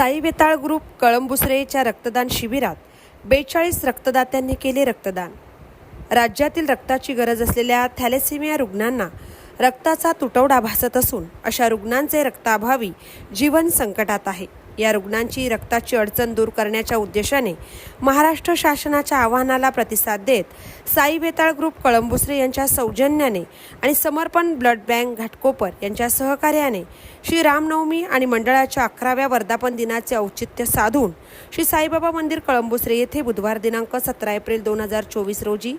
साई वेताळ group कळंबुसरेच्या रक्तदान शिबिरात 42 रक्तदात्यांनी केले रक्तदान। राज्यातील रक्ताची गरज असलेल्या थॅलेसेमिया रुग्णांना रक्ताचा तुटवडा भासत असून अशा रुग्णांचे रक्ताभावी जीवन संकटात आहे। या रुग्णांची रक्ताची अडचण दूर करण्याच्या उद्देशाने महाराष्ट्र शासनाच्या आवाहनाला प्रतिसाद देत साई वेताळ ग्रुप कळंबुसरे यांच्या सौजन्याने आणि समर्पण ब्लड बँक घाटकोपर यांच्या सहकार्याने श्री रामनवमी आणि मंडळाच्या 11व्या वर्धापन दिनाचे औचित्य साधून श्री साईबाबा मंदिर कळंबुसरे येथे बुधवार दिनांक 17 एप्रिल 2024 रोजी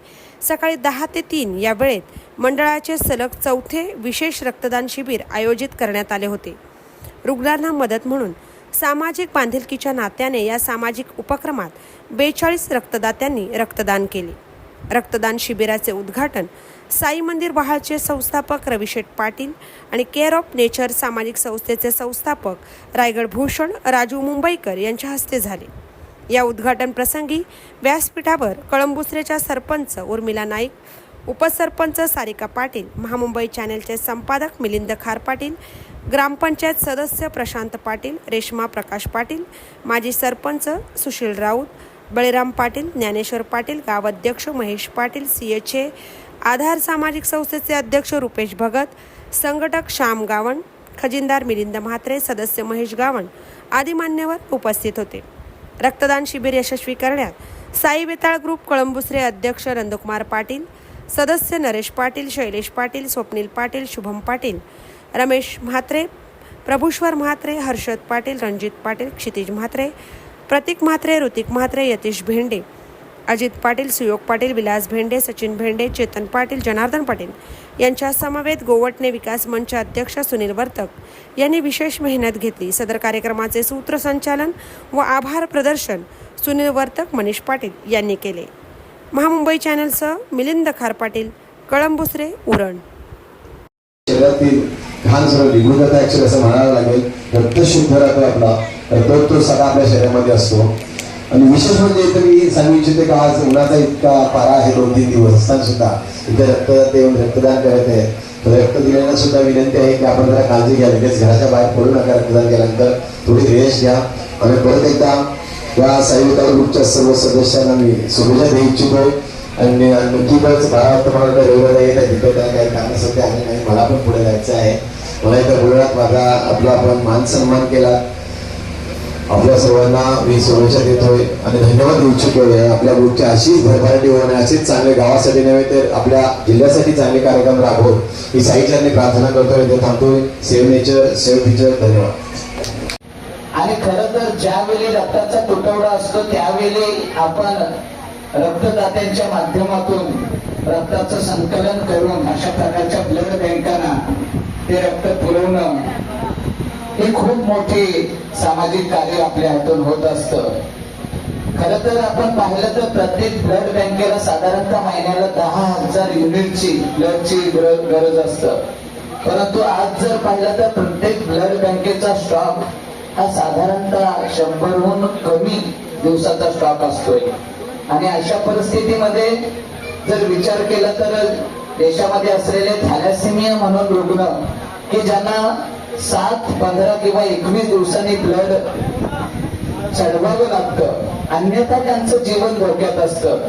सकाळी 10 ते 3 या वेळेत मंडळाचे सलग 4थे विशेष रक्तदान शिबिर आयोजित करण्यात आले होते। रुग्णांना मदत म्हणून सामाजिक बांधिलकीच्या नात्याने या सामाजिक उपक्रमात 42 रक्तदात्यांनी रक्तदान केले। रक्तदान शिबिराचे उद्घाटन साई मंदिर बहाळचे संस्थापक रविशेठ पाटील आणि केअर ऑफ नेचर सामाजिक संस्थेचे संस्थापक रायगड भूषण राजू मुंबईकर यांच्या हस्ते झाले। या उद्घाटन प्रसंगी व्यासपीठावर कळंबुसरेच्या सरपंच उर्मिला नाईक, उपसरपंच सारिका पाटील, महामुंबई चॅनेलचे संपादक मिलिंद खार पाटील, ग्रामपंचायत सदस्य प्रशांत पाटील, रेश्मा प्रकाश पाटील, माजी सरपंच सुशील राऊत, बळीराम पाटील, ज्ञानेश्वर पाटील, गाव अध्यक्ष महेश पाटील, CHA आधार सामाजिक संस्थेचे अध्यक्ष रुपेश भगत, संघटक श्याम गावण, खजिनदार मिलिंद म्हात्रे, सदस्य महेश गावण आदी मान्यवर उपस्थित होते। रक्तदान शिबिर यशस्वी करण्यात साई वेताळ ग्रुप कळंबुसरे अध्यक्ष नंदकुमार पाटील, सदस्य नरेश पाटील, शैलेश पाटील, स्वप्नील पाटील, शुभम पाटील, रमेश म्हात्रे, प्रभुश्वर म्हात्रे, हर्षद पाटील, रणजित पाटील, क्षितिज म्हात्रे, प्रतीक म्हात्रे, ऋतिक म्हात्रे, यतीश भेंडे, अजित पाटील, सुयोग पाटील, विलास भेंडे, सचिन भेंडे, चेतन पाटील, जनार्दन पाटील यांच्या समवेत गोवटणे विकास मंच अध्यक्ष सुनील वर्तक यांनी विशेष मेहनत घेतली। सदर कार्यक्रमाचे सूत्रसंचालन व आभार प्रदर्शन सुनील वर्तक, मनीष पाटील यांनी केले। महामुंबई चॅनलसह मिलिंद खार पाटील, कळंबुसरे, उरण। शरीरातील घाण सर्व निघून जातं ऍक्च्युअली असं म्हणायला लागेल। रक्त शुद्ध राहतो आपला, रक्त तो सगळा आपल्या शरीरामध्ये असतो। आणि विशेष म्हणजे इथं मी सांगू इच्छिते का आज उन्हाचा इतका पारा आहे 2-3 दिवस असताना सुद्धा इथे रक्तदाते येऊन रक्तदान करत आहे। तर रक्त दिल्यानं सुद्धा विनंती आहे की आपण जरा काळजी घ्या, लगेच घराच्या बाहेर पडू नका। रक्तदान केल्यानंतर थोडी रेस्ट घ्या। आणि परत एकदा या साई वेताळ ग्रुपच्या सर्व सदस्यांना मी शुभेच्छा देऊ इच्छितोय। आणि नक्कीच भारत मला रविवार येत आहे, तिथे काही कामं सध्या आले नाही, मला पण पुढे जायचं आहे। मला इथं बोलण्यात माझा आपण मान सन्मान केला, आपल्या सर्वांना मी शुभेच्छा देतोय आणि धन्यवाद देऊ इच्छितोय। आपल्या ग्रुपची अशीच भरभराटी होणे, अशीच चांगले गावासाठी नव्हे तर आपल्या जिल्ह्यासाठी चांगले कार्यक्रम राबवून ही साईचरणी प्रार्थना करतोय। ते थांबतोय। Save nature, save future. धन्यवाद। आणि खरं तर ज्यावेळी रक्ताचा तुटवडा असतो त्यावेळी आपण रक्तदात्यांच्या माध्यमातून रक्ताचं संकलन करून अशा प्रकारच्या ब्लड बँकांना ते रक्त पुरवणं हे खूप मोठे सामाजिक कार्य आपल्या हातून होत असतं। खरं तर आपण पाहिलं तर प्रत्येक ब्लड बँकेला साधारणतः महिन्याला 10,000 युनिटची ब्लडची गरज असतं। परंतु आज जर पाहिलं तर प्रत्येक ब्लड बँकेचा स्टॉक हा साधारणतः 100हून कमी दिवसाचा स्टॉक असतोय। आणि अशा परिस्थितीमध्ये जर विचार केला तर देशामध्ये असलेले थॅलेसेमिया म्हणून रुग्ण की ज्यांना 7, 15 किंवा 21 दिवसांनी ब्लड चढवावं लागतं, अन्यथा त्यांचं जीवन धोक्यात असतं।